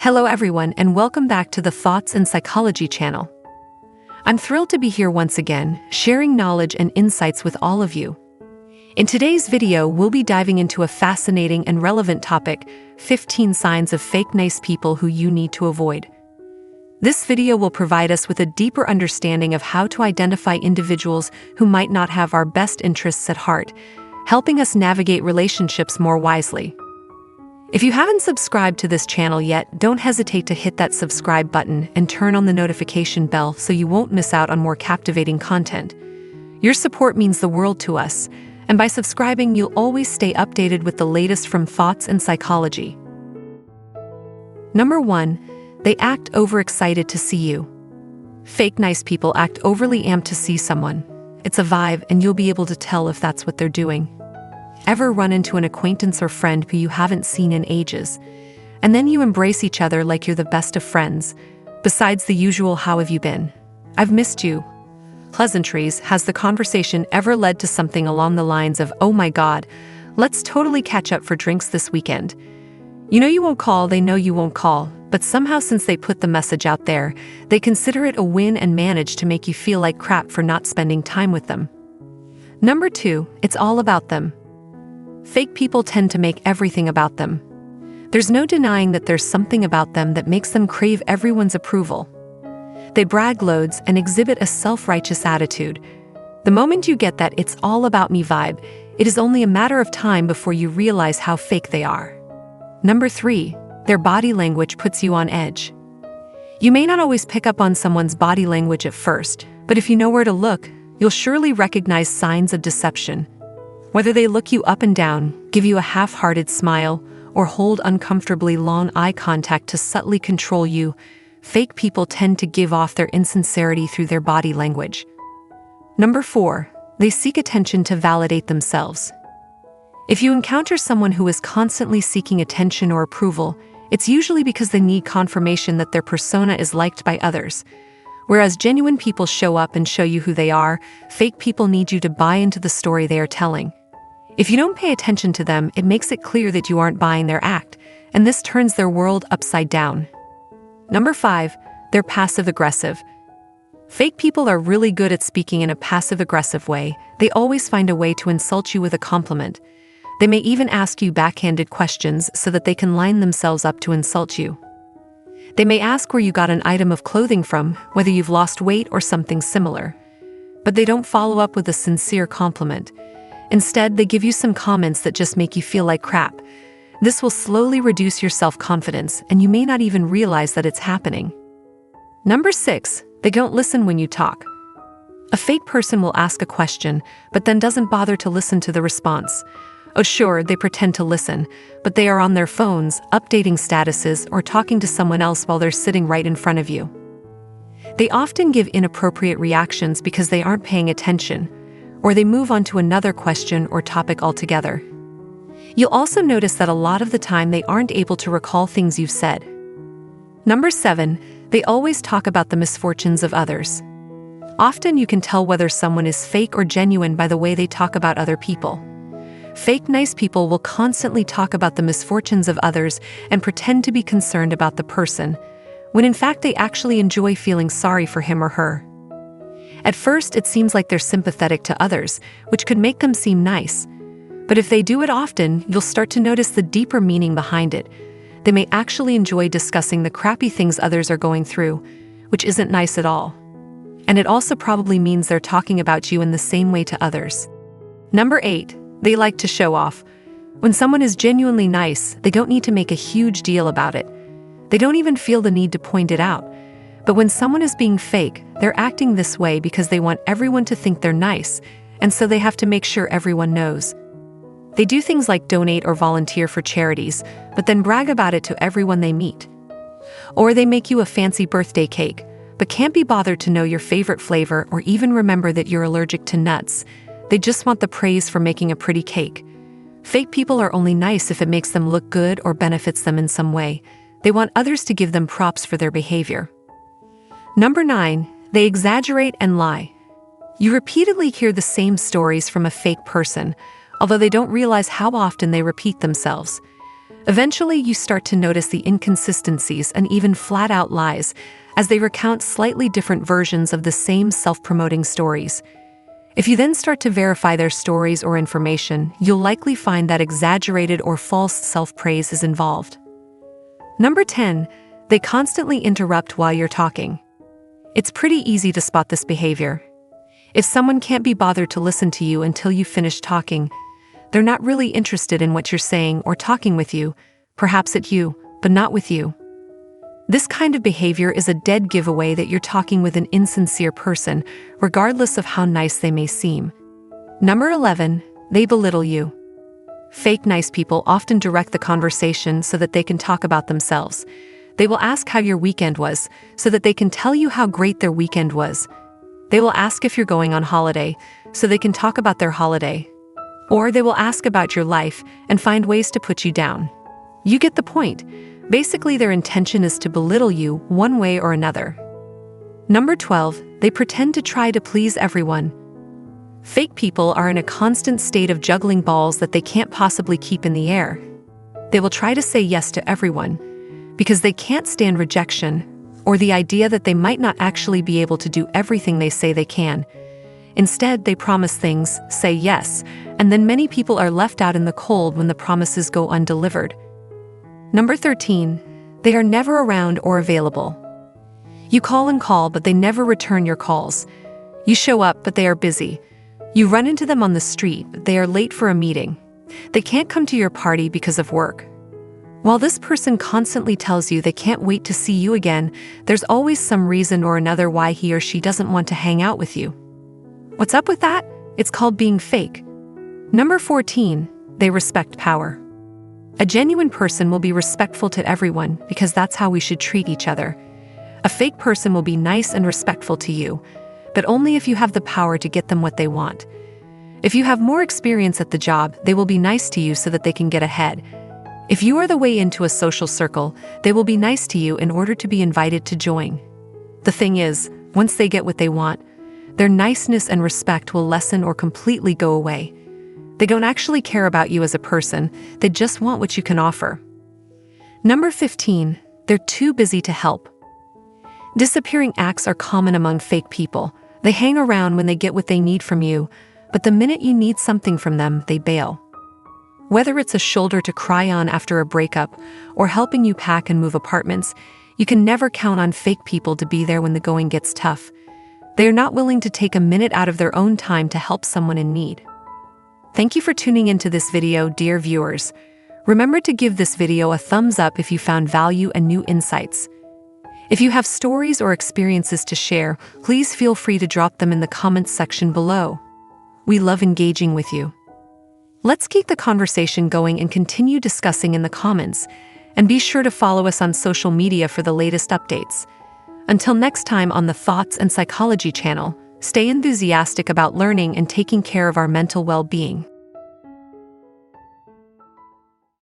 Hello everyone and welcome back to the Thoughts and Psychology channel. I'm thrilled to be here once again, sharing knowledge and insights with all of you. In today's video, we'll be diving into a fascinating and relevant topic, 15 signs of fake nice people who you need to avoid. This video will provide us with a deeper understanding of how to identify individuals who might not have our best interests at heart, helping us navigate relationships more wisely. If you haven't subscribed to this channel yet, don't hesitate to hit that subscribe button and turn on the notification bell so you won't miss out on more captivating content. Your support means the world to us, and by subscribing, you'll always stay updated with the latest from Thoughts and Psychology. Number 1. They act overexcited to see you. Fake nice people act overly amped to see someone. It's a vibe, and you'll be able to tell if that's what they're doing. Ever run into an acquaintance or friend who you haven't seen in ages, and then you embrace each other like you're the best of friends, besides the usual "how have you been? I've missed you" pleasantries? Has the conversation ever led to something along the lines of, "Oh my God, let's totally catch up for drinks this weekend"? You know you won't call, they know you won't call, but somehow since they put the message out there, they consider it a win and manage to make you feel like crap for not spending time with them. Number 2, it's all about them. Fake people tend to make everything about them. There's no denying that there's something about them that makes them crave everyone's approval. They brag loads and exhibit a self-righteous attitude. The moment you get that "it's all about me" vibe, it is only a matter of time before you realize how fake they are. Number 3, their body language puts you on edge. You may not always pick up on someone's body language at first, but if you know where to look, you'll surely recognize signs of deception. Whether they look you up and down, give you a half-hearted smile, or hold uncomfortably long eye contact to subtly control you, fake people tend to give off their insincerity through their body language. Number 4, they seek attention to validate themselves. If you encounter someone who is constantly seeking attention or approval, it's usually because they need confirmation that their persona is liked by others. Whereas genuine people show up and show you who they are, fake people need you to buy into the story they are telling. If you don't pay attention to them, it makes it clear that you aren't buying their act, and this turns their world upside down. Number 5, they're passive-aggressive. Fake people are really good at speaking in a passive-aggressive way. They always find a way to insult you with a compliment. They may even ask you backhanded questions so that they can line themselves up to insult you. They may ask where you got an item of clothing from, whether you've lost weight or something similar. But they don't follow up with a sincere compliment. Instead, they give you some comments that just make you feel like crap. This will slowly reduce your self-confidence, and you may not even realize that it's happening. Number 6, they don't listen when you talk. A fake person will ask a question, but then doesn't bother to listen to the response. Oh sure, they pretend to listen, but they are on their phones, updating statuses, or talking to someone else while they're sitting right in front of you. They often give inappropriate reactions because they aren't paying attention, or they move on to another question or topic altogether. You'll also notice that a lot of the time they aren't able to recall things you've said. Number 7, they always talk about the misfortunes of others. Often you can tell whether someone is fake or genuine by the way they talk about other people. Fake nice people will constantly talk about the misfortunes of others and pretend to be concerned about the person, when in fact they actually enjoy feeling sorry for him or her. At first, it seems like they're sympathetic to others, which could make them seem nice. But if they do it often, you'll start to notice the deeper meaning behind it. They may actually enjoy discussing the crappy things others are going through, which isn't nice at all. And it also probably means they're talking about you in the same way to others. Number 8, they like to show off. When someone is genuinely nice, they don't need to make a huge deal about it. They don't even feel the need to point it out. But when someone is being fake, they're acting this way because they want everyone to think they're nice, and so they have to make sure everyone knows. They do things like donate or volunteer for charities, but then brag about it to everyone they meet. Or they make you a fancy birthday cake, but can't be bothered to know your favorite flavor or even remember that you're allergic to nuts. They just want the praise for making a pretty cake. Fake people are only nice if it makes them look good or benefits them in some way. They want others to give them props for their behavior. Number 9, they exaggerate and lie. You repeatedly hear the same stories from a fake person, although they don't realize how often they repeat themselves. Eventually, you start to notice the inconsistencies and even flat-out lies as they recount slightly different versions of the same self-promoting stories. If you then start to verify their stories or information, you'll likely find that exaggerated or false self-praise is involved. Number 10, they constantly interrupt while you're talking. It's pretty easy to spot this behavior. If someone can't be bothered to listen to you until you finish talking, they're not really interested in what you're saying or talking with you, perhaps at you, but not with you. This kind of behavior is a dead giveaway that you're talking with an insincere person, regardless of how nice they may seem. Number 11, they belittle you. Fake nice people often direct the conversation so that they can talk about themselves. They will ask how your weekend was, so that they can tell you how great their weekend was. They will ask if you're going on holiday, so they can talk about their holiday. Or they will ask about your life and find ways to put you down. You get the point. Basically, their intention is to belittle you one way or another. Number 12, they pretend to try to please everyone. Fake people are in a constant state of juggling balls that they can't possibly keep in the air. They will try to say yes to everyone because they can't stand rejection or the idea that they might not actually be able to do everything they say they can. Instead, they promise things, say yes, and then many people are left out in the cold when the promises go undelivered. Number 13, they are never around or available. You call and call, but they never return your calls. You show up, but they are busy. You run into them on the street, but they are late for a meeting. They can't come to your party because of work. While this person constantly tells you they can't wait to see you again, there's always some reason or another why he or she doesn't want to hang out with you. What's up with that? It's called being fake. Number 14, they respect power. A genuine person will be respectful to everyone because that's how we should treat each other. A fake person will be nice and respectful to you, but only if you have the power to get them what they want. If you have more experience at the job, they will be nice to you so that they can get ahead. If you are the way into a social circle, they will be nice to you in order to be invited to join. The thing is, once they get what they want, their niceness and respect will lessen or completely go away. They don't actually care about you as a person, they just want what you can offer. Number 15, they're too busy to help. Disappearing acts are common among fake people. They hang around when they get what they need from you, but the minute you need something from them, they bail. Whether it's a shoulder to cry on after a breakup or helping you pack and move apartments, you can never count on fake people to be there when the going gets tough. They are not willing to take a minute out of their own time to help someone in need. Thank you for tuning into this video, dear viewers. Remember to give this video a thumbs up if you found value and new insights. If you have stories or experiences to share, please feel free to drop them in the comments section below. We love engaging with you. Let's keep the conversation going and continue discussing in the comments. And be sure to follow us on social media for the latest updates. Until next time on the Thoughts and Psychology channel, stay enthusiastic about learning and taking care of our mental well-being.